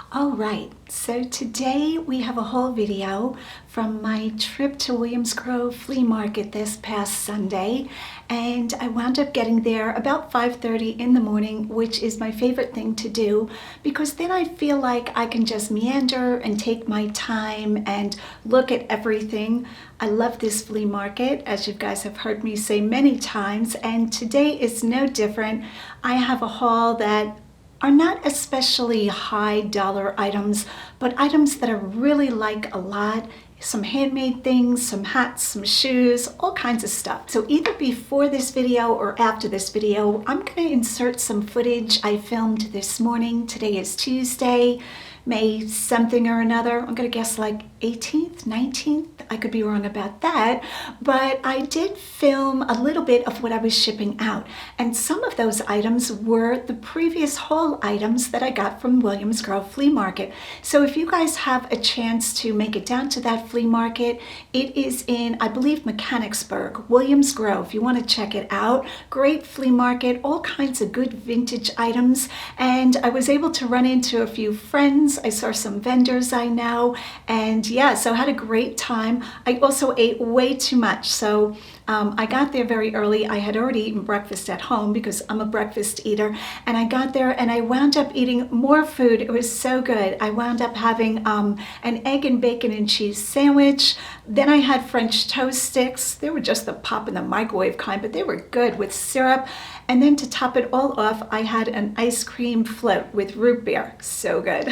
All right, so today we have a whole video from my trip to Williams Grove Flea Market this past Sunday, and I wound up getting there about 5:30 in the morning, which is my favorite thing to do because then I feel like I can just meander and take my time and look at everything. I love this flea market, as you guys have heard me say many times, and today is no different. I have a haul that are not especially high dollar items, but items that I really like a lot. Some handmade things, some hats, some shoes, all kinds of stuff. So either before this video or after this video, I'm gonna insert some footage I filmed this morning. Today is Tuesday, May something or another. I'm gonna guess like 18th, 19th. I could be wrong about that, but I did film a little bit of what I was shipping out. And some of those items were the previous haul items that I got from Williams Grove Flea Market. So if you guys have a chance to make it down to that flea market, it is in, I believe, Mechanicsburg, Williams Grove. You wanna check it out. Great flea market, all kinds of good vintage items. And I was able to run into a few friends. I saw some vendors I know, and yeah, so I had a great time. I also ate way too much, so I got there very early. I had already eaten breakfast at home because I'm a breakfast eater, and I got there and I wound up eating more food. It was so good. I wound up having an egg and bacon and cheese sandwich. Then I had French toast sticks. They were just the pop in the microwave kind, but they were good with syrup. And then to top it all off, I had an ice cream float with root beer. So good.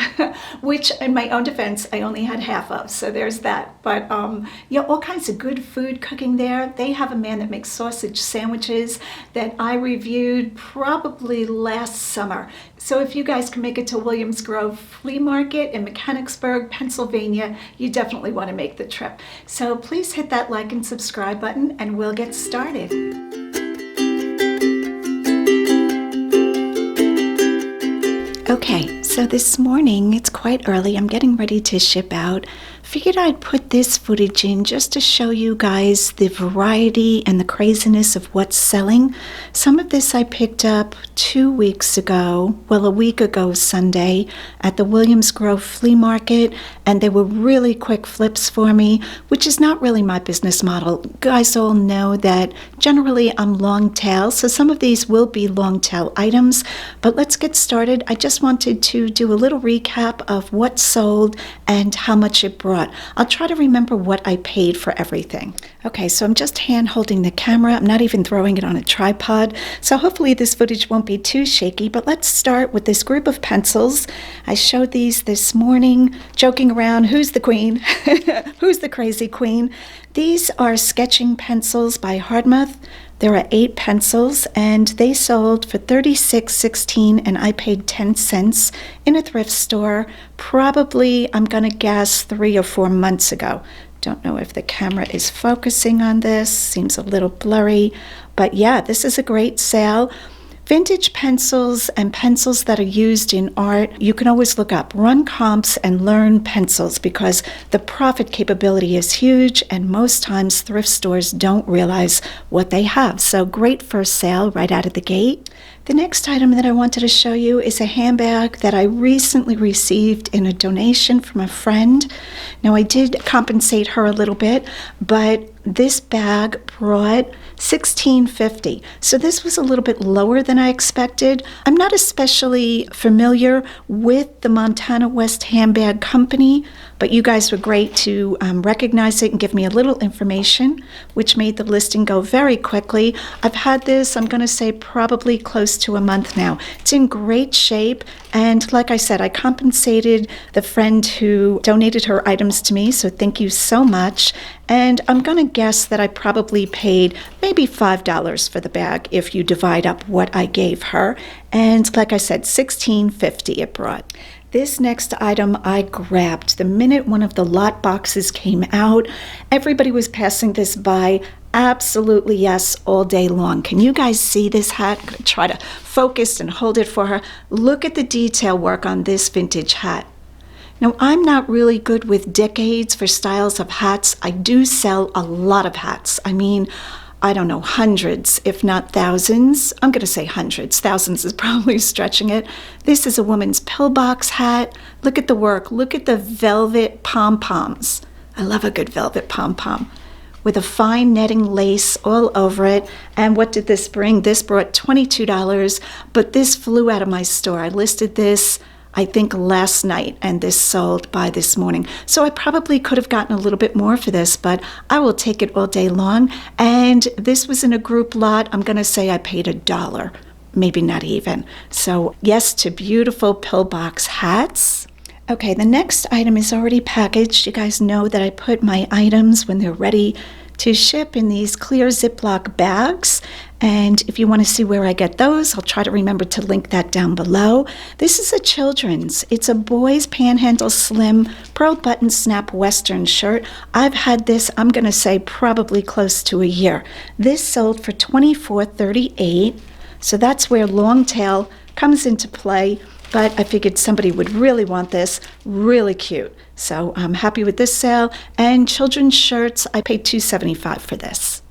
Which, in my own defense, I only had half of, so there's that. But yeah, all kinds of good food cooking there. They have a man that makes sausage sandwiches that I reviewed probably last summer. So if you guys can make it to Williams Grove Flea Market in Mechanicsburg, Pennsylvania, you definitely want to make the trip. So please hit that like and subscribe button and we'll get started. Okay, so this morning, it's quite early. I'm getting ready to ship out. Figured I'd put this footage in just to show you guys the variety and the craziness of what's selling. Some of this I picked up 2 weeks ago, well, a week ago Sunday, at the Williams Grove Flea Market, and they were really quick flips for me, which is not really my business model. You guys all know that generally I'm long tail, so some of these will be long tail items, but let's get started. I just wanted to do a little recap of what sold and how much it brought. I'll try to remember what I paid for everything. Okay, so I'm just hand holding the camera. I'm not even throwing it on a tripod, so hopefully this footage won't be too shaky, but let's start with this group of pencils. I showed these this morning, joking around, who's the queen? Who's the crazy queen? These are sketching pencils by Hardgoods. There are 8 pencils, and they sold for $36.16, and I paid 10 cents in a thrift store, probably, I'm gonna guess, 3 or 4 months ago. Don't know if the camera is focusing on this, seems a little blurry, but yeah, this is a great sale. Vintage pencils and pencils that are used in art, you can always look up, run comps and learn pencils because the profit capability is huge and most times thrift stores don't realize what they have. So great first sale right out of the gate. The next item that I wanted to show you is a handbag that I recently received in a donation from a friend. Now I did compensate her a little bit, but this bag brought $16.50. So this was a little bit lower than I expected. I'm not especially familiar with the Montana West Handbag Company, but you guys were great to recognize it and give me a little information, which made the listing go very quickly. I've had this, I'm gonna say probably close to a month now. It's in great shape, and like I said, I compensated the friend who donated her items to me, so thank you so much. And I'm gonna guess that I probably paid maybe $5 for the bag if you divide up what I gave her. And like I said, $16.50 it brought. This next item I grabbed the minute one of the lot boxes came out. Everybody was passing this by. Absolutely yes, all day long. Can you guys see this hat? I'm gonna try to focus and hold it for her. Look at the detail work on this vintage hat. Now, I'm not really good with decades for styles of hats. I do sell a lot of hats. I mean, I don't know, hundreds, if not thousands. I'm going to say hundreds. Thousands is probably stretching it. This is a woman's pillbox hat. Look at the work. Look at the velvet pom-poms. I love a good velvet pom-pom with a fine netting lace all over it. And what did this bring? This brought $22, but this flew out of my store. I listed this, I think, last night, and this sold by this morning. So I probably could have gotten a little bit more for this, but I will take it all day long. And this was in a group lot. I'm going to say I paid $1, maybe not even. So yes to beautiful pillbox hats. Okay, the next item is already packaged. You guys know that I put my items when they're ready to ship in these clear Ziploc bags. And if you want to see where I get those, I'll try to remember to link that down below. This is a children's. It's a boys panhandle slim pearl button snap western shirt. I've had this, I'm going to say, probably close to a year. This sold for $24.38. So that's where long tail comes into play. But I figured somebody would really want this. Really cute. So I'm happy with this sale. And children's shirts, I paid $2.75 for this.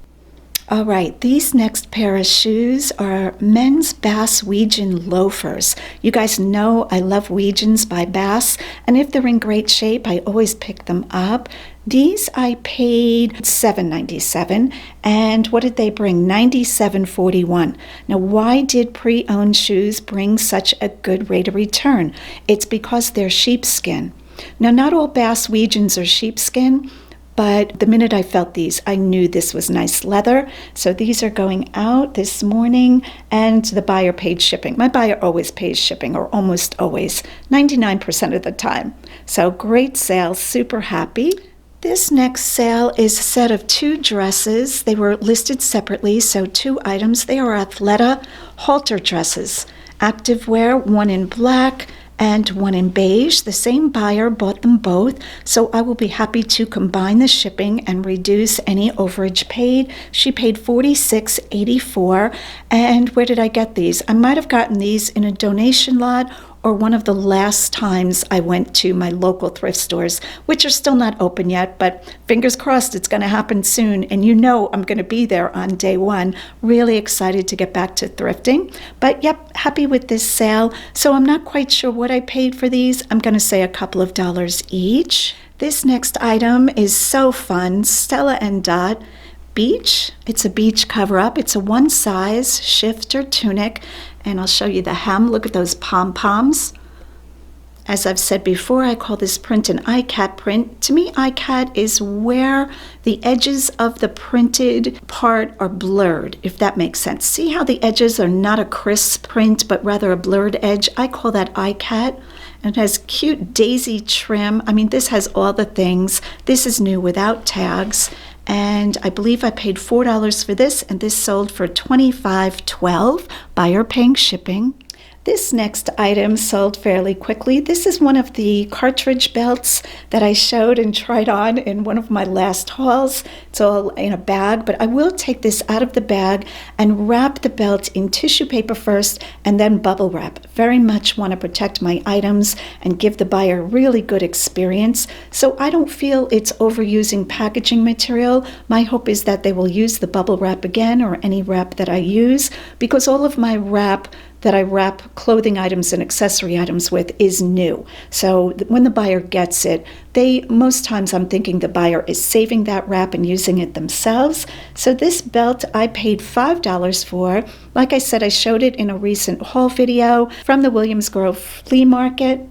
All right, these next pair of shoes are men's Bass Weegian loafers. You guys know I love Weegians by Bass, and if they're in great shape, I always pick them up. These I paid $7.97, and what did they bring? $97.41. Now, why did pre-owned shoes bring such a good rate of return? It's because they're sheepskin. Now, not all Bass Weegians are sheepskin, but the minute I felt these, I knew this was nice leather. So these are going out this morning, and the buyer paid shipping. My buyer always pays shipping, or almost always, 99% of the time. So great sale, super happy. This next sale is a set of 2 dresses. They were listed separately, so 2 items. They are Athleta halter dresses, activewear, one in black and one in beige. The same buyer bought them both, so I will be happy to combine the shipping and reduce any overage paid. She paid $46.84. And where did I get these? I might have gotten these in a donation lot or one of the last times I went to my local thrift stores, which are still not open yet, but fingers crossed it's going to happen soon. And you know I'm going to be there on day one. Really excited to get back to thrifting. But yep, happy with this sale. So I'm not quite sure what I paid for these. I'm going to say a couple of dollars each. This next item is so fun. Stella and Dot beach. It's a beach cover-up. It's a one size shifter tunic. And I'll show you the hem. Look at those pom-poms. As I've said before, I call this print an iCat print. To me, iCat is where the edges of the printed part are blurred, if that makes sense. See how the edges are not a crisp print, but rather a blurred edge? I call that iCat. And it has cute daisy trim. I mean, this has all the things. This is new without tags. And I believe I paid $4 for this, and this sold for $25.12, buyer paying shipping. This next item sold fairly quickly. This is one of the Cartridge Belts that I showed and tried on in one of my last hauls. It's all in a bag, but I will take this out of the bag and wrap the belt in tissue paper first and then bubble wrap. Very much want to protect my items and give the buyer a really good experience. So I don't feel it's overusing packaging material. My hope is that they will use the bubble wrap again, or any wrap that I use, because all of my wrap that I wrap clothing items and accessory items with is new. So when the buyer gets it, most times I'm thinking the buyer is saving that wrap and using it themselves. So this belt I paid $5 for. Like I said, I showed it in a recent haul video from the Williams Grove Flea Market.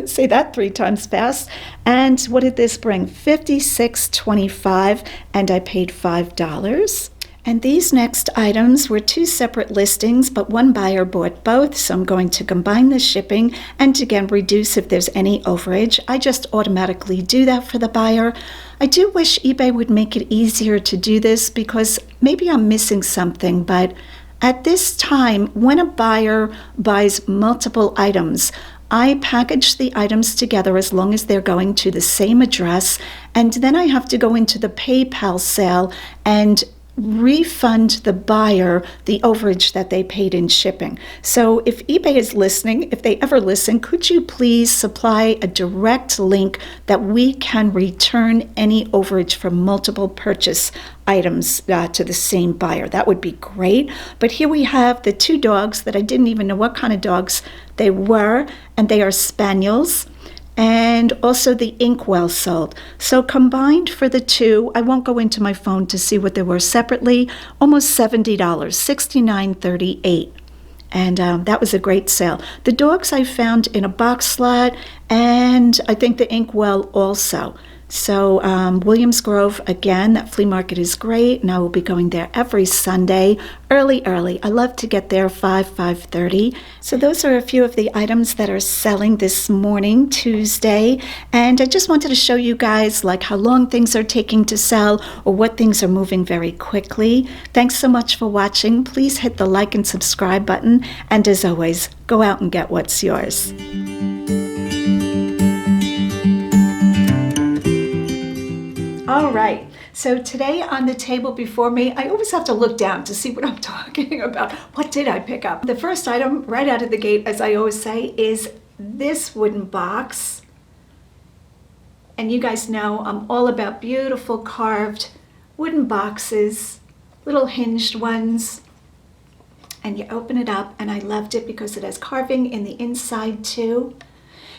Say that 3 times fast. And what did this bring? $56.25, and I paid $5. And these next items were 2 separate listings, but one buyer bought both, so I'm going to combine the shipping and again reduce if there's any overage. I just automatically do that for the buyer. I do wish eBay would make it easier to do this, because maybe I'm missing something, but at this time, when a buyer buys multiple items, I package the items together as long as they're going to the same address, and then I have to go into the PayPal sale and refund the buyer the overage that they paid in shipping. So if eBay is listening, if they ever listen, could you please supply a direct link that we can return any overage for multiple purchase items to the same buyer? That would be great. But here we have the two dogs that I didn't even know what kind of dogs they were, and they are spaniels. And also the inkwell sold. So combined for the two, I won't go into my phone to see what they were separately, almost $70, $69.38. And that was a great sale. The dogs I found in a box slot, and I think the inkwell also. So Williams Grove, again, that flea market is great, and I will be going there every Sunday, early. I love to get there 5:30. So those are a few of the items that are selling this morning, Tuesday, and I just wanted to show you guys like how long things are taking to sell or what things are moving very quickly. Thanks so much for watching. Please hit the like and subscribe button, and as always, go out and get what's yours. All right, so today on the table before me, I always have to look down to see what I'm talking about. What did I pick up? The first item right out of the gate, as I always say, is this wooden box. And you guys know I'm all about beautiful carved wooden boxes, little hinged ones. And you open it up, and I loved it because it has carving in the inside too.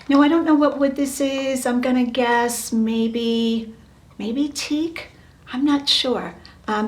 Now, I don't know what wood this is. I'm gonna guess maybe teak. I'm not sure.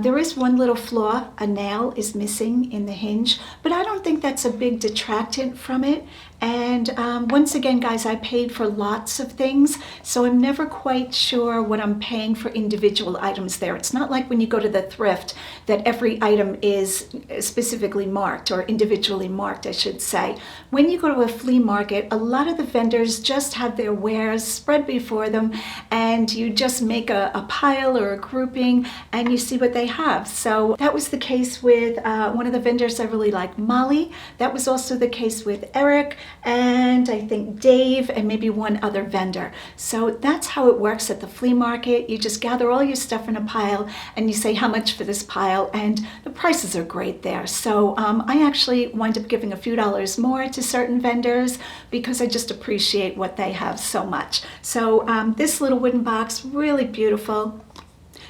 There is one little flaw. A nail is missing in the hinge, but I don't think that's a big detractant from it. And once again, guys, I paid for lots of things, so I'm never quite sure what I'm paying for individual items there. It's not like when you go to the thrift that every item is specifically marked, or individually marked, I should say. When you go to a flea market, a lot of the vendors just have their wares spread before them, and you just make a pile or a grouping, and you see what they have. So that was the case with one of the vendors I really like, Molly. That was also the case with Eric, and I think Dave, and maybe one other vendor. So that's how it works at the flea market. You just gather all your stuff in a pile, and you say how much for this pile, and the prices are great there. So I actually wind up giving a few dollars more to certain vendors because I just appreciate what they have so much. So this little wooden box, really beautiful.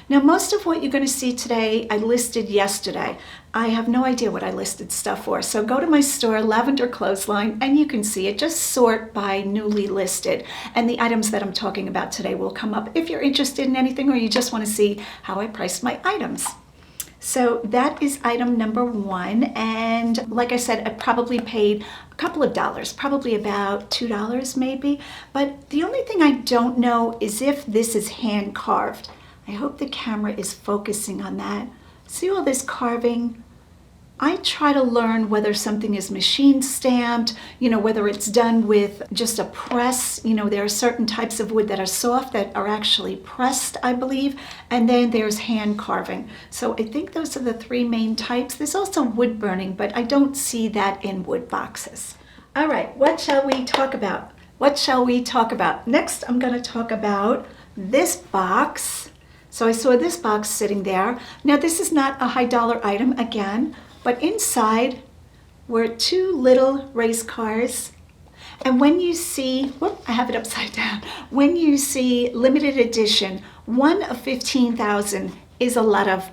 Now, most of what you're going to see today, I listed yesterday. I have no idea what I listed stuff for. So go to my store, Lavenderclothesline, and you can see it. Just sort by newly listed. And the items that I'm talking about today will come up if you're interested in anything or you just want to see how I priced my items. So that is item number one. And like I said, I probably paid a couple of dollars, probably about $2 maybe. But the only thing I don't know is if this is hand carved. I hope the camera is focusing on that. See all this carving? I try to learn whether something is machine stamped, whether it's done with just a press. There are certain types of wood that are soft that are actually pressed, I believe, and then there's hand carving. So I think those are the three main types. There's also wood burning, but I don't see that in wood boxes. All right, what shall we talk about? Next, I'm going to talk about this box. So I saw this box sitting there. Now, this is not a high dollar item again, but inside were two little race cars. And when you see, I have it upside down. When you see limited edition, 1 of 15,000 is a lot of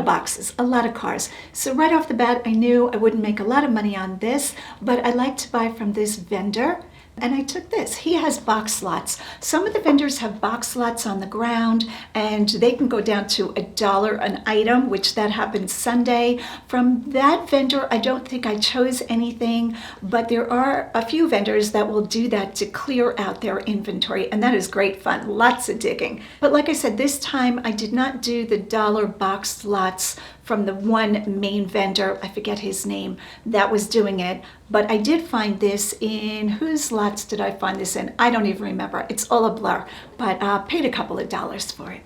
boxes, a lot of cars. So right off the bat, I knew I wouldn't make a lot of money on this, but I like to buy from this vendor. And I took this. He has box slots. Some of the vendors have box slots on the ground, and they can go down to $1 an item, which that happened Sunday. From that vendor, I don't think I chose anything, but there are a few vendors that will do that to clear out their inventory, and that is great fun. Lots of digging. But like I said, this time I did not do the dollar box slots from the one main vendor, I forget his name, that was doing it. But I did find this in, whose lots did I find this in? I don't even remember. It's all a blur, but paid a couple of dollars for it.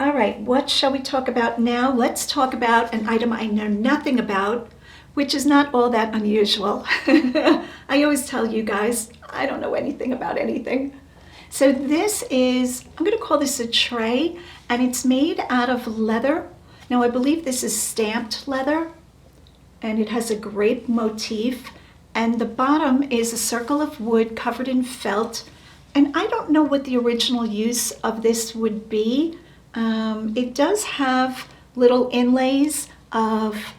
All right, what shall we talk about now? Let's talk about an item I know nothing about, which is not all that unusual. I always tell you guys, I don't know anything about anything. So this is, I'm gonna call this a tray, and it's made out of leather. Now I believe this is stamped leather, and it has a grape motif, and the bottom is a circle of wood covered in felt. And I don't know what the original use of this would be. It does have little inlays of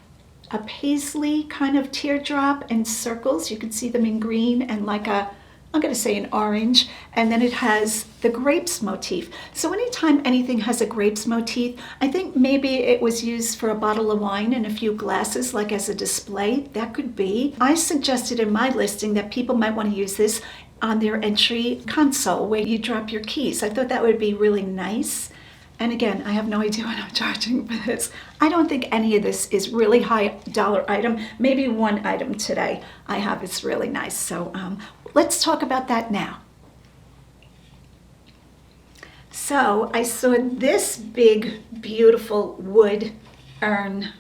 a paisley kind of teardrop and circles. You can see them in green and like a, I'm going to say an orange, and then it has the grapes motif. So anytime anything has a grapes motif, I think maybe it was used for a bottle of wine and a few glasses, like as a display. That could be. I suggested in my listing that people might want to use this on their entry console where you drop your keys. I thought that would be really nice. And again, I have no idea what I'm charging for this. I don't think any of this is really high dollar item. Maybe one item today I have is really nice. So let's talk about that now. So I saw this big, beautiful wood urn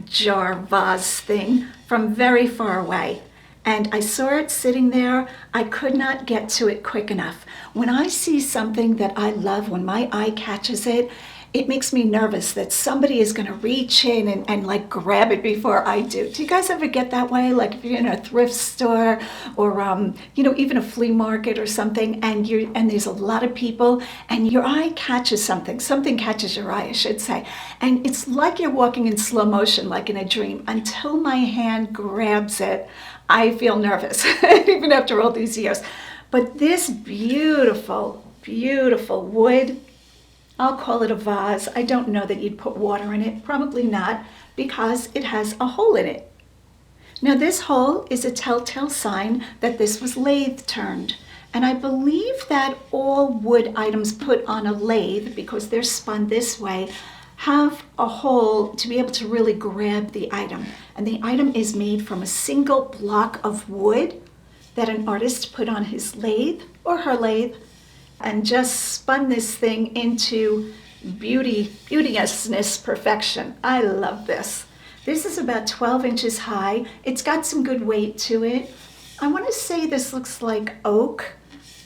jar vase thing from very far away. And I saw it sitting there. I could not get to it quick enough. When I see something that I love, when my eye catches it, it makes me nervous that somebody is going to reach in and like grab it before I do. Do you guys ever get that way? Like if you're in a thrift store or even a flea market or something, and there's a lot of people, and your eye catches something catches your eye, I should say, and it's like you're walking in slow motion, like in a dream. Until my hand grabs it, I feel nervous, even after all these years. But this beautiful, beautiful wood, I'll call it a vase. I don't know that you'd put water in it. Probably not, because it has a hole in it. Now this hole is a telltale sign that this was lathe turned. And I believe that all wood items put on a lathe, because they're spun this way, have a hole to be able to really grab the item. And the item is made from a single block of wood that an artist put on his lathe or her lathe and just spun this thing into beauteousness perfection. I love this. This is about 12 inches high. It's got some good weight to it. I want to say this looks like oak,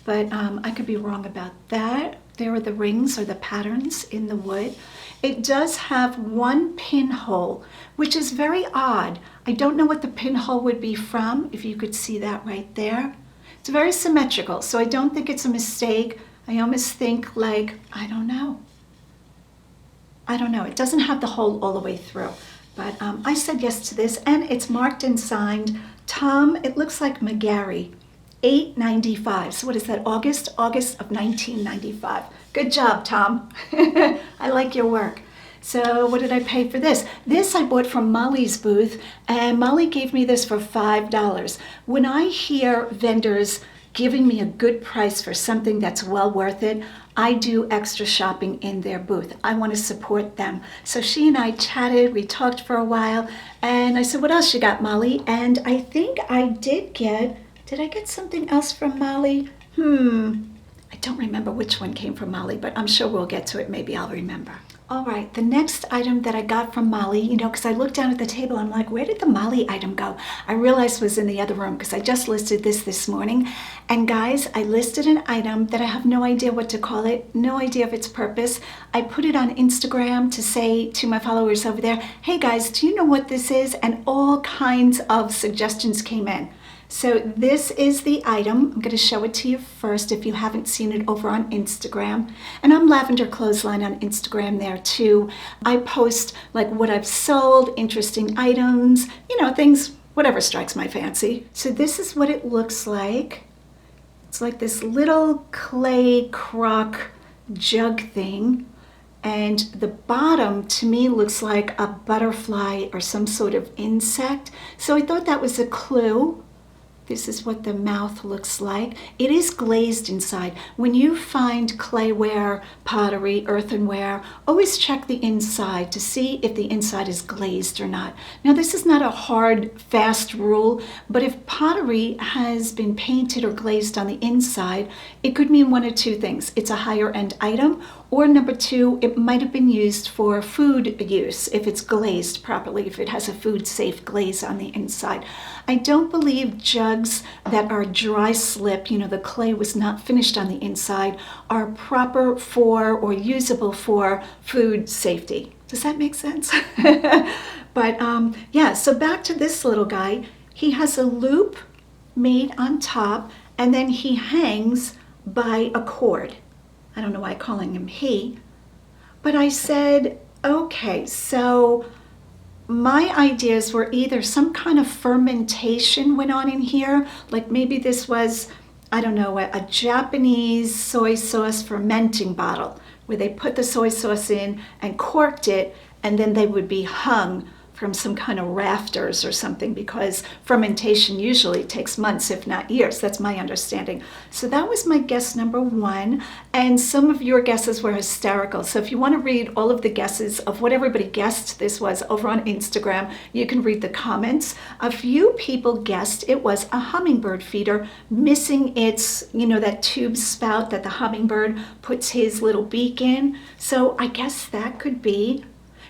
but I could be wrong about that. There are the rings or the patterns in the wood. It does have one pinhole, which is very odd. I don't know what the pinhole would be from, if you could see that right there. It's very symmetrical, so I don't think it's a mistake. I almost think like, I don't know. It doesn't have the hole all the way through, but I said yes to this, and it's marked and signed Tom, it looks like McGarry, $8.95. So what is that, August of 1995. Good job, Tom. I like your work. So what did I pay for this? This I bought from Molly's booth, and Molly gave me this for $5. When I hear vendors giving me a good price for something that's well worth it, I do extra shopping in their booth. I want to support them. So she and I chatted, we talked for a while, and I said, what else you got, Molly? And I think I did I get something else from Molly? I don't remember which one came from Molly, but I'm sure we'll get to it. Maybe I'll remember. All right, the next item that I got from Molly, because I looked down at the table, I'm like, where did the Molly item go? I realized it was in the other room because I just listed this morning. And guys, I listed an item that I have no idea what to call it, no idea of its purpose. I put it on Instagram to say to my followers over there, hey guys, do you know what this is? And all kinds of suggestions came in. So this is the item. I'm going to show it to you first if you haven't seen it over on Instagram. And I'm Lavenderclothesline on Instagram there too. I post like what I've sold, interesting items, things, whatever strikes my fancy. So this is what it looks like. It's like this little clay crock jug thing. And the bottom to me looks like a butterfly or some sort of insect. So I thought that was a clue. This is what the mouth looks like. It is glazed inside. When you find clayware, pottery, earthenware, always check the inside to see if the inside is glazed or not. Now, this is not a hard, fast rule, but if pottery has been painted or glazed on the inside, it could mean one of two things. It's a higher end item, or number two, it might have been used for food use if it's glazed properly, if it has a food safe glaze on the inside. I don't believe jugs that are dry slip, the clay was not finished on the inside, are proper for or usable for food safety. Does that make sense? But yeah, so back to this little guy. He has a loop made on top, and then he hangs by a cord. I don't know why I'm calling him he, but I said, okay, so my ideas were either some kind of fermentation went on in here, like maybe this was, I don't know, a Japanese soy sauce fermenting bottle where they put the soy sauce in and corked it, and then they would be hung from some kind of rafters or something, because fermentation usually takes months, if not years. That's my understanding. So that was my guess number one. And some of your guesses were hysterical. So if you want to read all of the guesses of what everybody guessed this was over on Instagram, you can read the comments. A few people guessed it was a hummingbird feeder missing its, that tube spout that the hummingbird puts his little beak in. So I guess that could be.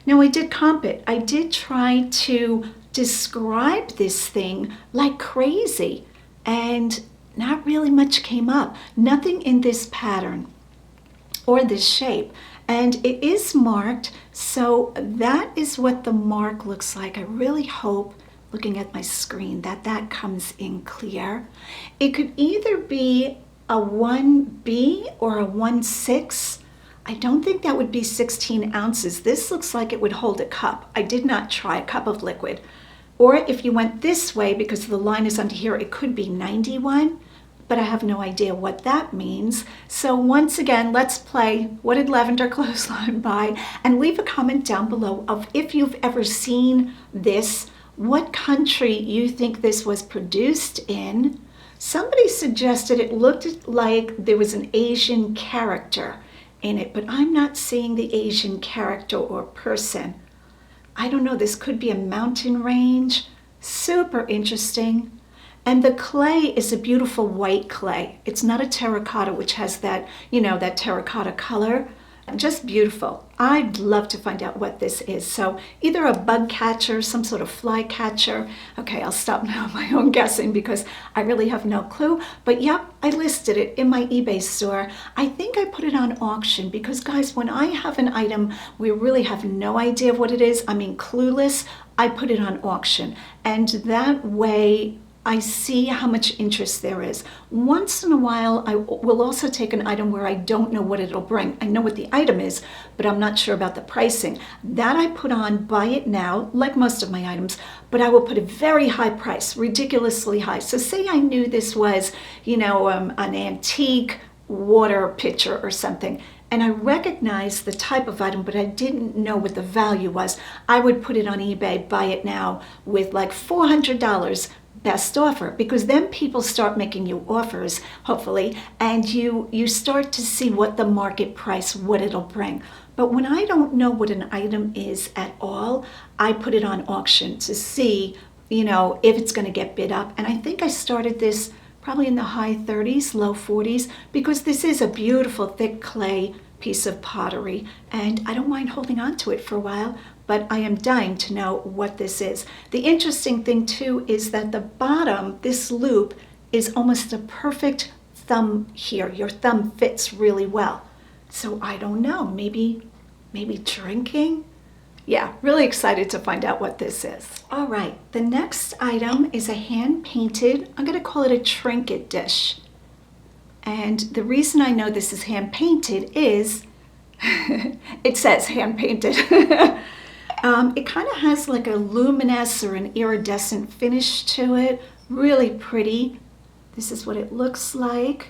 Now, I did comp it. I did try to describe this thing like crazy, and not really much came up. Nothing in this pattern or this shape. And it is marked, so that is what the mark looks like. I really hope, looking at my screen, that that comes in clear. It could either be a 1B or a 1/6. I don't think that would be 16 ounces. This looks like it would hold a cup. I did not try a cup of liquid. Or if you went this way, because the line is under here, it could be 91, but I have no idea what that means. So once again, let's play What Did Lavender Clothesline Buy? And leave a comment down below of if you've ever seen this, what country you think this was produced in. Somebody suggested it looked like there was an Asian character in it, but I'm not seeing the Asian character or person. I don't know, this could be a mountain range. Super interesting. And the clay is a beautiful white clay. It's not a terracotta, which has that, that terracotta color. Just beautiful. I'd love to find out what this is. So either a bug catcher, some sort of fly catcher. Okay, I'll stop now my own guessing because I really have no clue. But yep, I listed it in my eBay store. I think I put it on auction because, guys, when I have an item we really have no idea of what it is, I mean clueless, I put it on auction. And that way I see how much interest there is. Once in a while, I will also take an item where I don't know what it'll bring. I know what the item is, but I'm not sure about the pricing. That I put on Buy It Now, like most of my items, but I will put a very high price, ridiculously high. So say I knew this was, an antique water pitcher or something, and I recognized the type of item, but I didn't know what the value was. I would put it on eBay, Buy It Now, with like $400. Best offer, because then people start making you offers, hopefully, and you start to see what the market price, what it'll bring. But when I don't know what an item is at all, I put it on auction to see, if it's going to get bid up. And I think I started this probably in the high 30s, low 40s, because this is a beautiful thick clay piece of pottery, and I don't mind holding on to it for a while, but I am dying to know what this is. The interesting thing too is that the bottom, this loop, is almost a perfect thumb here. Your thumb fits really well. So I don't know, maybe drinking? Yeah, really excited to find out what this is. All right, the next item is a hand-painted, I'm gonna call it a trinket dish. And the reason I know this is hand-painted is, it says hand-painted. It kind of has like a luminous or an iridescent finish to it. Really pretty. This is what it looks like.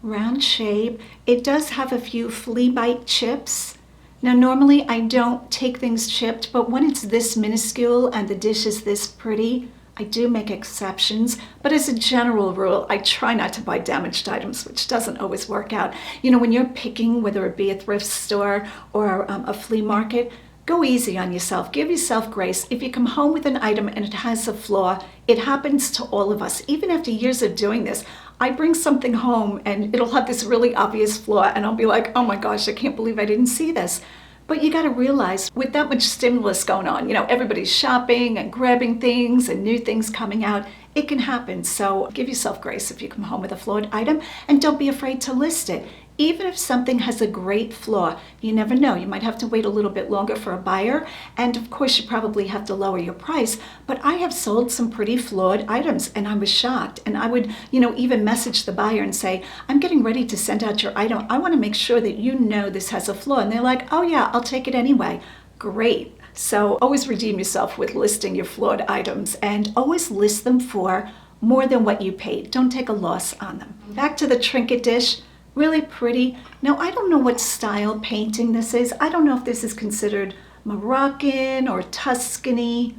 Round shape. It does have a few flea bite chips. Now normally I don't take things chipped, but when it's this minuscule and the dish is this pretty, I do make exceptions, but as a general rule, I try not to buy damaged items, which doesn't always work out. When you're picking, whether it be a thrift store or a flea market, go easy on yourself. Give yourself grace. If you come home with an item and it has a flaw, it happens to all of us. Even after years of doing this, I bring something home and it'll have this really obvious flaw and I'll be like, oh my gosh, I can't believe I didn't see this. But you got to realize with that much stimulus going on, everybody's shopping and grabbing things and new things coming out, It can happen, so give yourself grace if you come home with a flawed item, and don't be afraid to list it. Even if something has a great flaw, you never know. You might have to wait a little bit longer for a buyer, and of course you probably have to lower your price, but I have sold some pretty flawed items, and I was shocked. And I would, even message the buyer and say, I'm getting ready to send out your item. I want to make sure that you know this has a flaw. And they're like, oh yeah, I'll take it anyway. Great. So always redeem yourself with listing your flawed items, and always list them for more than what you paid. Don't take a loss on them. Back to the trinket dish. Really pretty. Now, I don't know what style painting this is. I don't know if this is considered Moroccan or Tuscany.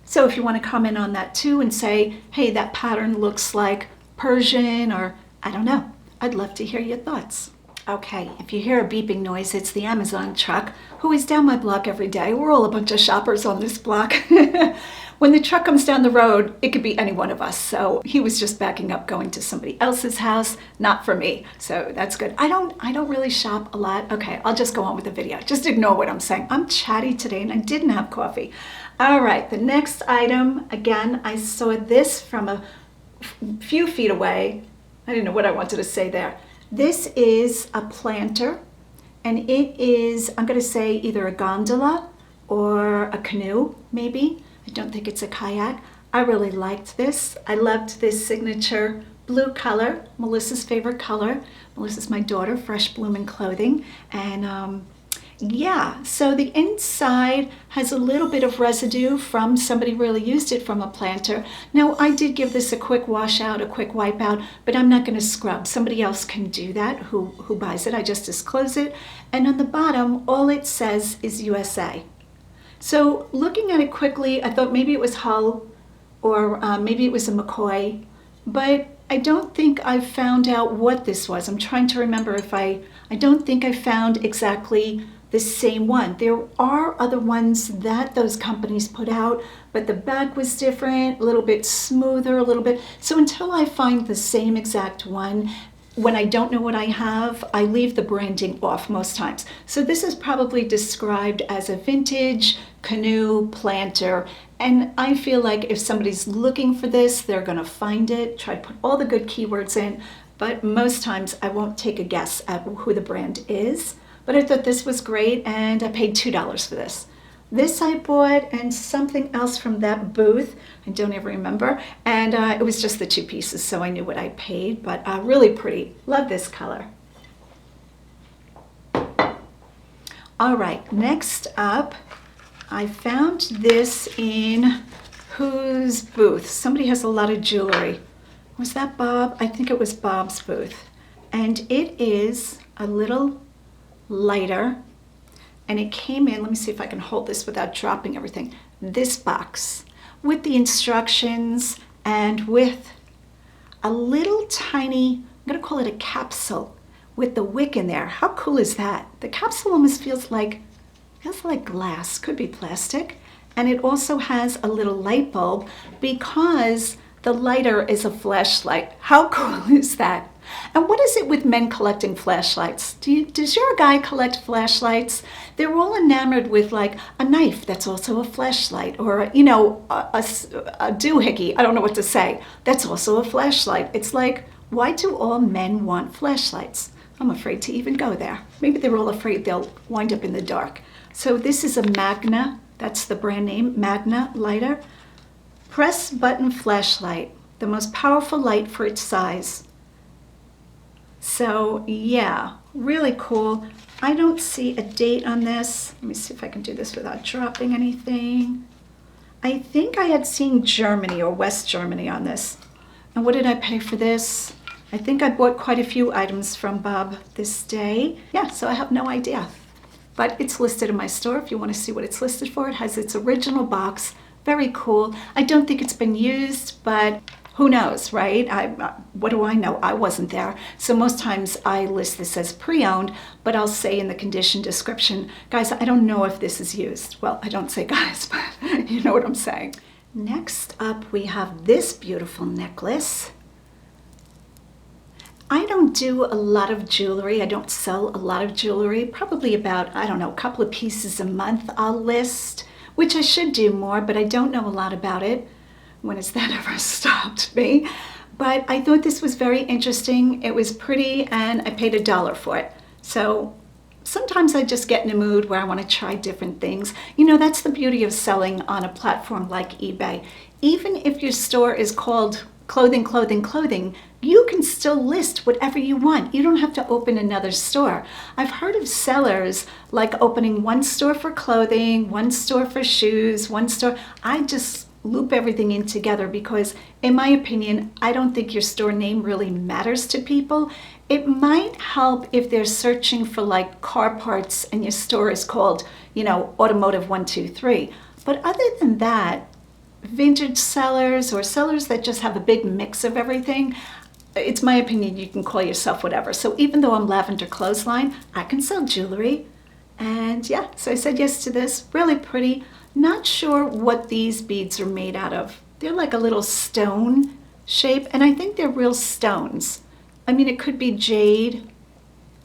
So if you want to comment on that too and say, hey, that pattern looks like Persian, or I don't know. I'd love to hear your thoughts. Okay, if you hear a beeping noise, it's the Amazon truck who is down my block every day. We're all a bunch of shoppers on this block. When the truck comes down the road, it could be any one of us. So he was just backing up, going to somebody else's house, not for me. So that's good. I don't really shop a lot. Okay, I'll just go on with the video. Just ignore what I'm saying. I'm chatty today and I didn't have coffee. All right, the next item, again, I saw this from a few feet away. I didn't know what I wanted to say there. This is a planter, and it is, I'm going to say, either a gondola or a canoe, maybe. I don't think it's a kayak. I really liked this. I loved this signature blue color, Melissa's favorite color. Melissa's my daughter, Freshbloominclothing. And yeah, so the inside has a little bit of residue from somebody really used it from a planter. Now, I did give this a quick wash out, a quick wipe out, but I'm not going to scrub. Somebody else can do that who buys it. I just disclose it. And on the bottom, all it says is USA. So looking at it quickly, I thought maybe it was Hull or maybe it was a McCoy, but I don't think I found out what this was. I'm trying to remember if I don't think I found exactly the same one. There are other ones that those companies put out, but the bag was different, a little bit smoother, a little bit. So until I find the same exact one, when I don't know what I have, I leave the branding off most times. So this is probably described as a vintage canoe planter. And I feel like if somebody's looking for this, they're gonna find it, try to put all the good keywords in, but most times I won't take a guess at who the brand is. But I thought this was great, and I paid $2 for this. This I bought, and something else from that booth. I don't even remember. And it was just the two pieces, so I knew what I paid, but really pretty. Love this color. All right, next up, I found this in whose booth? Somebody has a lot of jewelry. Was that Bob? I think it was Bob's booth. And it is a little lighter. And it came in, let me see if I can hold this without dropping everything, this box with the instructions and with a little tiny, I'm gonna call it a capsule with the wick in there. How cool is that? The capsule almost feels like glass, could be plastic. And it also has a little light bulb because the lighter is a flashlight. How cool is that? And what is it with men collecting flashlights? Does your guy collect flashlights? They're all enamored with like a knife that's also a flashlight, or a doohickey, I don't know what to say, that's also a flashlight. It's like, why do all men want flashlights? I'm afraid to even go there. Maybe they're all afraid they'll wind up in the dark. So this is a Magna, that's the brand name, Magna lighter. Press button flashlight, the most powerful light for its size. So yeah, really cool. I don't see a date on this. Let me see if I can do this without dropping anything. I think I had seen Germany or West Germany on this. And what did I pay for this? I think I bought quite a few items from Bob this day. Yeah, so I have no idea. But it's listed in my store if you want to see what it's listed for. It has its original box. Very cool. I don't think it's been used, but who knows, right? What do I know? I wasn't there. So most times I list this as pre-owned, but I'll say in the condition description, guys, I don't know if this is used. Well, I don't say guys, but you know what I'm saying. Next up, we have this beautiful necklace. I don't do a lot of jewelry. I don't sell a lot of jewelry. Probably about, I don't know, a couple of pieces a month I'll list, which I should do more, but I don't know a lot about it. When has that ever stopped me? But I thought this was very interesting. It was pretty, and I paid $1 for it. So sometimes I just get in a mood where I want to try different things. You know, that's the beauty of selling on a platform like eBay. Even if your store is called clothing, clothing, clothing, you can still list whatever you want. You don't have to open another store. I've heard of sellers like opening one store for clothing, one store for shoes, one store. I just loop everything in together because, in my opinion, I don't think your store name really matters to people. It might help if they're searching for like car parts and your store is called, you know, Automotive 123. But other than that, vintage sellers or sellers that just have a big mix of everything, it's my opinion you can call yourself whatever. So even though I'm Lavenderclothesline, I can sell jewelry. And yeah, so I said yes to this. Really pretty. Not sure what these beads are made out of. They're like a little stone shape, and I think they're real stones. I mean, it could be jade,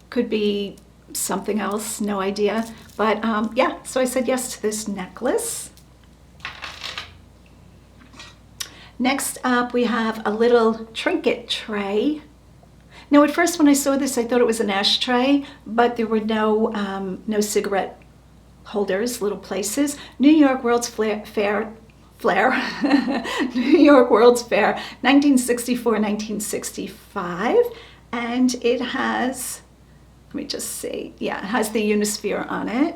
could be something else, no idea. But yeah, so I said yes to this necklace. Next up, we have a little trinket tray. Now, at first when I saw this, I thought it was an ashtray, but there were no cigarette holders, little places. New York World's Fair, New York World's Fair, 1964, 1965, and it has, let me just see, yeah, it has the Unisphere on it.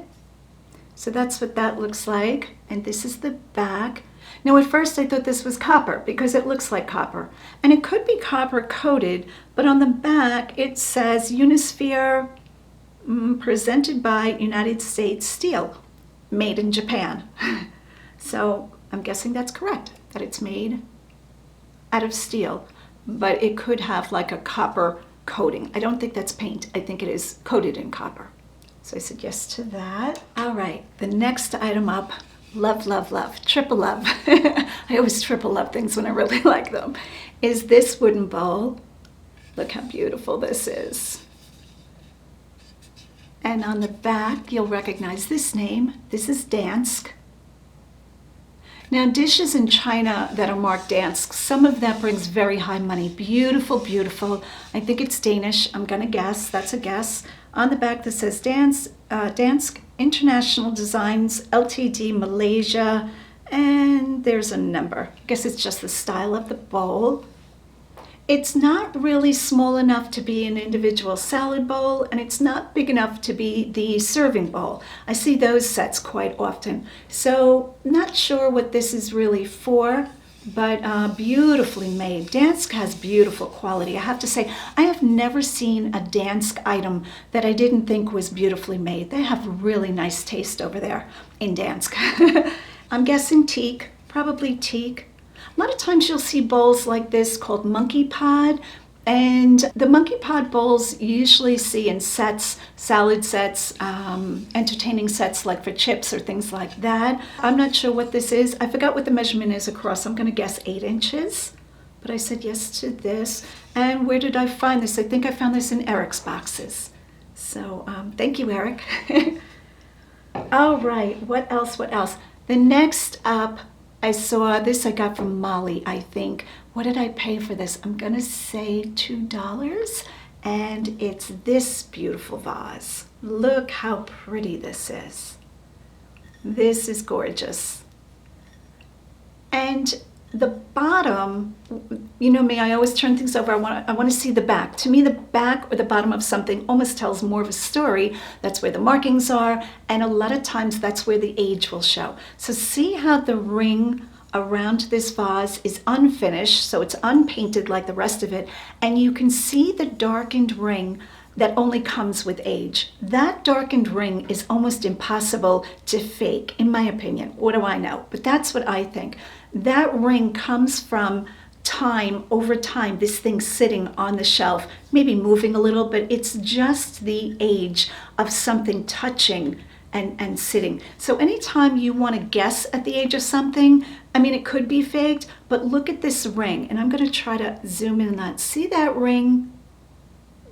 So that's what that looks like, and this is the back. Now, at first I thought this was copper because it looks like copper, and it could be copper coated, but on the back it says Unisphere presented by United States Steel, made in Japan. So I'm guessing that's correct, that it's made out of steel, but it could have like a copper coating. I don't think that's paint. I think it is coated in copper. So I said yes to that. All right, the next item up, love, love, love, triple love. I always triple love things when I really like them, is this wooden bowl. Look how beautiful this is. And on the back, you'll recognize this name. This is Dansk. Now, dishes in China that are marked Dansk, some of that brings very high money. Beautiful, beautiful. I think it's Danish. I'm going to guess. That's a guess. On the back, that says Dansk International Designs Ltd. Malaysia. And there's a number. I guess it's just the style of the bowl. It's not really small enough to be an individual salad bowl, and it's not big enough to be the serving bowl. I see those sets quite often. So not sure what this is really for, but beautifully made. Dansk has beautiful quality. I have to say, I have never seen a Dansk item that I didn't think was beautifully made. They have really nice taste over there in Dansk. I'm guessing teak, probably teak. A lot of times you'll see bowls like this called monkey pod, and the monkey pod bowls you usually see in sets, salad sets, entertaining sets like for chips or things like that. I'm not sure what this is. I forgot what the measurement is across. I'm going to guess 8 inches, but I said yes to this. And where did I find this? I think I found this in Eric's boxes. So thank you, Eric. All right, what else? The next up, I saw this, I got from Molly, I think. What did I pay for this? I'm gonna say $2, and it's this beautiful vase. Look how pretty this is. This is gorgeous. And the bottom, you know me, I always turn things over. I want to see the back. To me, the back or the bottom of something almost tells more of a story. That's where the markings are, and a lot of times that's where the age will show. So see how the ring around this vase is unfinished, so it's unpainted like the rest of it, and you can see the darkened ring that only comes with age. That darkened ring is almost impossible to fake, in my opinion. What do I know? But that's what I think. That ring comes from time, over time, this thing sitting on the shelf, maybe moving a little, but it's just the age of something touching and sitting. So anytime you want to guess at the age of something, I mean, it could be faked, but look at this ring, and I'm going to try to zoom in on that. See that ring?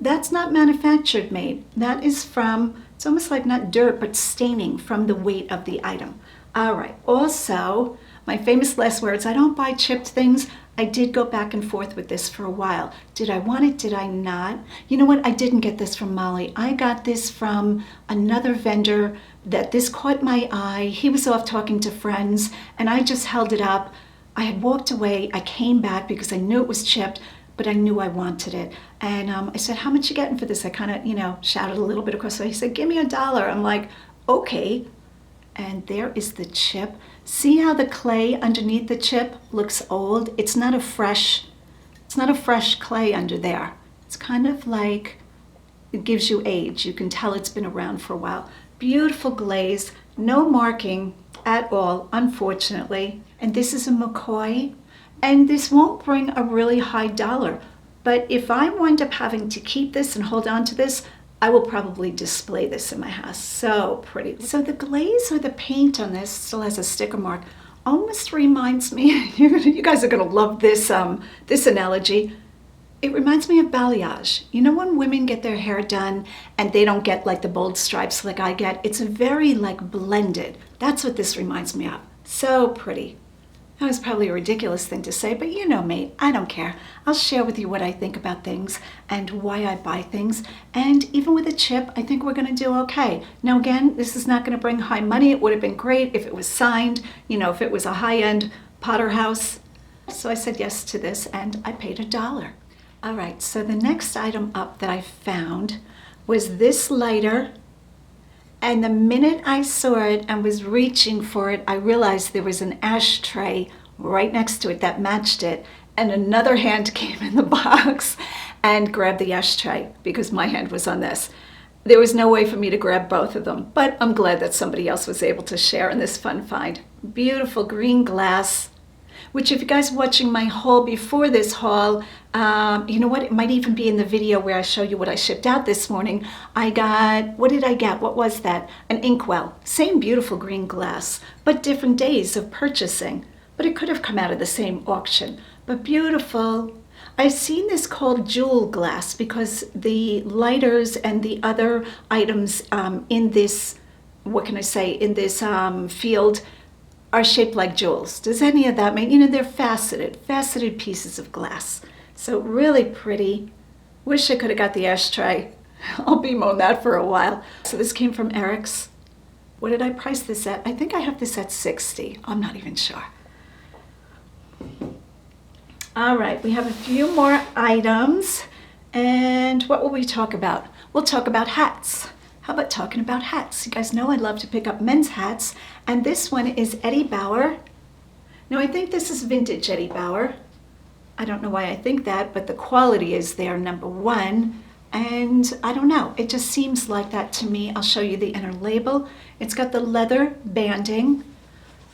That's not manufactured made. That is from, it's almost like not dirt, but staining from the weight of the item. All right, also, My famous last words, I don't buy chipped things. I did go back and forth with this for a while. Did I want it? Did I not? You know what? I didn't get this from Molly. I got this from another vendor that this caught my eye. He was off talking to friends and I just held it up. I had walked away. I came back because I knew it was chipped, but I knew I wanted it. And I said, how much you getting for this? I kind of, shouted a little bit across. So he said, give me $1. I'm like, okay. And there is the chip. See how the clay underneath the chip looks old? It's not a fresh clay under there. It's kind of like, it gives you age. You can tell it's been around for a while. Beautiful glaze, no marking at all, unfortunately. And this is a McCoy. And this won't bring a really high dollar. But if I wind up having to keep this and hold on to this, I will probably display this in my house. So pretty. So the glaze or the paint on this still has a sticker mark. Almost reminds me, you guys are going to love this, this analogy. It reminds me of balayage. You know when women get their hair done and they don't get like the bold stripes like I get? It's a very like blended. That's what this reminds me of. So pretty. That was probably a ridiculous thing to say, but you know me, I don't care. I'll share with you what I think about things and why I buy things. And even with a chip, I think we're going to do okay. Now again, this is not going to bring high money. It would have been great if it was signed, if it was a high-end Potter house. So I said yes to this and I paid $1. All right, so the next item up that I found was this lighter. And the minute I saw it and was reaching for it, I realized there was an ashtray right next to it that matched it. And another hand came in the box and grabbed the ashtray because my hand was on this. There was no way for me to grab both of them, but I'm glad that somebody else was able to share in this fun find. Beautiful green glass, which if you guys are watching my haul before this haul, you know what, it might even be in the video where I show you what I shipped out this morning. I got, what did I get? What was that? An inkwell. Same beautiful green glass, but different days of purchasing. But it could have come out of the same auction. But beautiful. I've seen this called jewel glass because the lighters and the other items in this, what can I say, in this field are shaped like jewels. Does any of that mean, they're faceted pieces of glass. So really pretty. Wish I could have got the ashtray. I'll beam on that for a while. So this came from Eric's. What did I price this at? I think I have this at $60. I'm not even sure. All right, we have a few more items. And what will we talk about? We'll talk about hats. How about talking about hats? You guys know I love to pick up men's hats. And this one is Eddie Bauer. Now I think this is vintage Eddie Bauer. I don't know why I think that, but the quality is there, number one. And I don't know, it just seems like that to me. I'll show you the inner label. It's got the leather banding.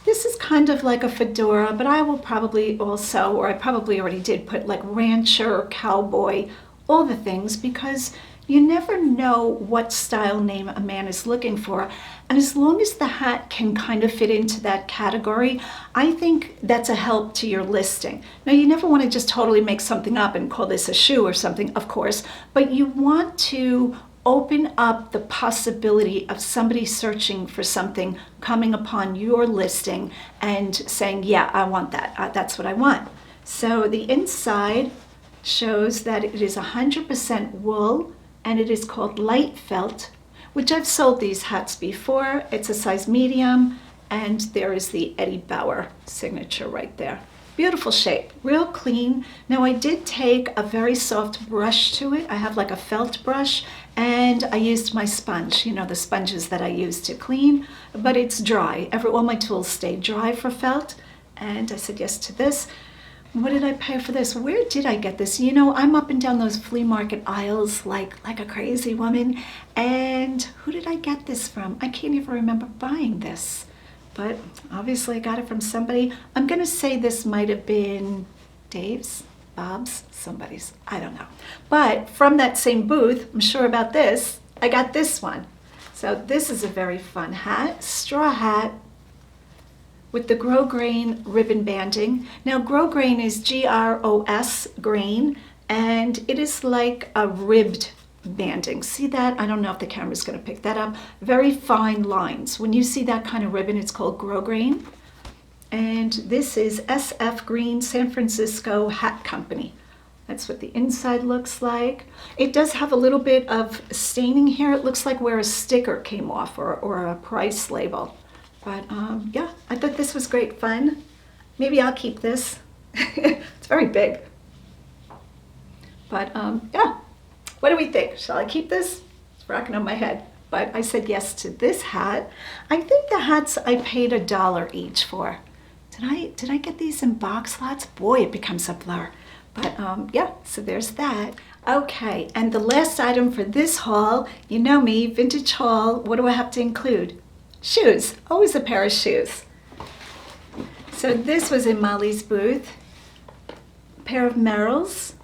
This is kind of like a fedora, but I will probably also, or I probably already did, put like rancher, cowboy, all the things, because you never know what style name a man is looking for. And as long as the hat can kind of fit into that category, I think that's a help to your listing. Now, you never want to just totally make something up and call this a shoe or something, of course, but you want to open up the possibility of somebody searching for something, coming upon your listing and saying, yeah, I want that. That's what I want. So the inside shows that it is 100% wool, and it is called light felt, which I've sold these hats before. It's a size medium, and there is the Eddie Bauer signature right there. Beautiful shape, real clean. Now I did take a very soft brush to it. I have like a felt brush, and I used my sponge, the sponges that I use to clean, but it's dry. All my tools stay dry for felt, and I said yes to this. What did I pay for this? Where did I get this? I'm up and down those flea market aisles like a crazy woman. And who did I get this from? I can't even remember buying this. But obviously I got it from somebody. I'm going to say this might have been Dave's, Bob's, somebody's. I don't know. But from that same booth, I'm sure about this, I got this one. So this is a very fun hat, straw hat, with the grosgrain ribbon banding. Now grosgrain is G-R-O-S, grain, and it is like a ribbed banding. See that? I don't know if the camera's going to pick that up. Very fine lines. When you see that kind of ribbon, it's called grosgrain. And this is SF Green San Francisco Hat Company. That's what the inside looks like. It does have a little bit of staining here. It looks like where a sticker came off or a price label. But yeah, I thought this was great fun. Maybe I'll keep this. It's very big. But yeah, what do we think? Shall I keep this? It's rocking on my head. But I said yes to this hat. I think the hats I paid $1 each for. Did I get these in box lots? Boy, it becomes a blur. But yeah, so there's that. Okay, and the last item for this haul, you know me, vintage haul, what do I have to include? Shoes, always a pair of shoes. So this was in Molly's booth, a pair of Merrells,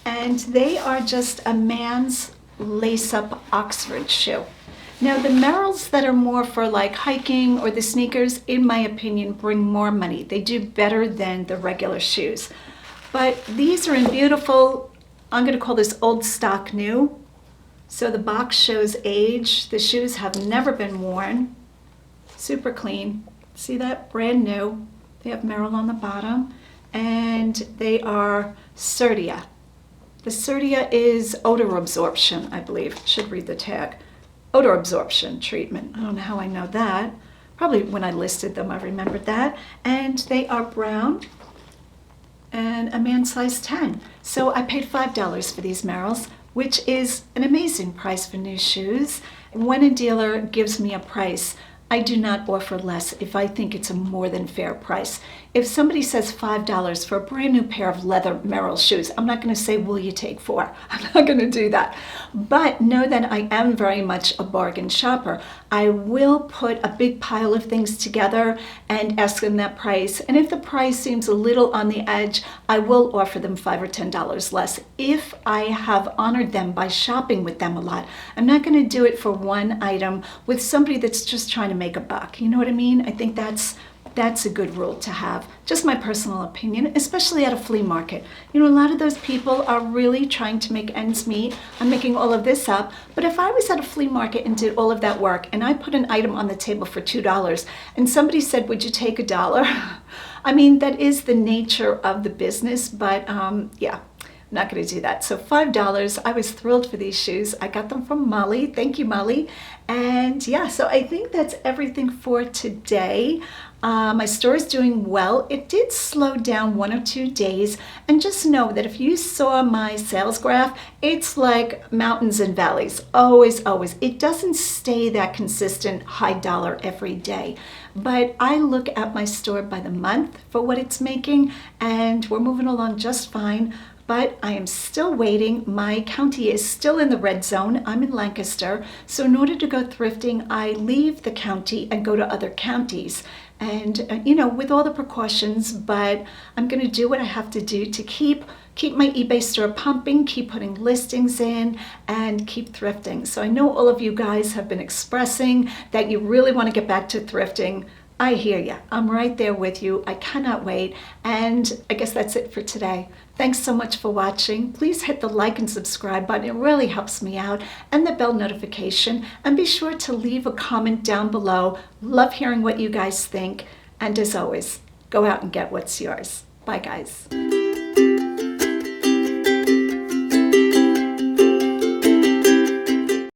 and they are just a man's lace-up Oxford shoe. Now the Merrells that are more for like hiking or the sneakers, in my opinion, bring more money. They do better than the regular shoes. But these are in beautiful, I'm going to call this old stock new. So the box shows age. The shoes have never been worn. Super clean. See that? Brand new. They have Merrell on the bottom. And they are Sertia. The Sertia is odor absorption, I believe. Should read the tag. Odor absorption treatment. I don't know how I know that. Probably when I listed them, I remembered that. And they are brown. And a man size 10. So I paid $5 for these Merrells, which is an amazing price for new shoes. When a dealer gives me a price, I do not offer less if I think it's a more than fair price. If somebody says $5 for a brand new pair of leather Merrell shoes, I'm not going to say, will you take $4? I'm not going to do that. But know that I am very much a bargain shopper. I will put a big pile of things together and ask them that price. And if the price seems a little on the edge, I will offer them $5 or $10 less if I have honored them by shopping with them a lot. I'm not going to do it for one item with somebody that's just trying to make a buck. You know what I mean? I think that's a good rule to have. Just my personal opinion, especially at a flea market. You know, a lot of those people are really trying to make ends meet. I'm making all of this up. But if I was at a flea market and did all of that work and I put an item on the table for $2 and somebody said, would you take $1? I mean, that is the nature of the business, but yeah. I'm not going to do that. So $5, I was thrilled for these shoes. I got them from Molly. Thank you, Molly. And yeah, so I think that's everything for today. My store is doing well. It did slow down 1 or 2 days. And just know that if you saw my sales graph, it's like mountains and valleys. Always, always. It doesn't stay that consistent high dollar every day. But I look at my store by the month for what it's making, and we're moving along just fine. But I am still waiting. My county is still in the red zone. I'm in Lancaster. So in order to go thrifting, I leave the county and go to other counties. And, you know, with all the precautions, but I'm going to do what I have to do to keep my eBay store pumping, keep putting listings in, and keep thrifting. So I know all of you guys have been expressing that you really want to get back to thrifting. I hear you. I'm right there with you. I cannot wait. And I guess that's it for today. Thanks so much for watching. Please hit the like and subscribe button. It really helps me out. And the bell notification. And be sure to leave a comment down below. Love hearing what you guys think. And as always, go out and get what's yours. Bye, guys.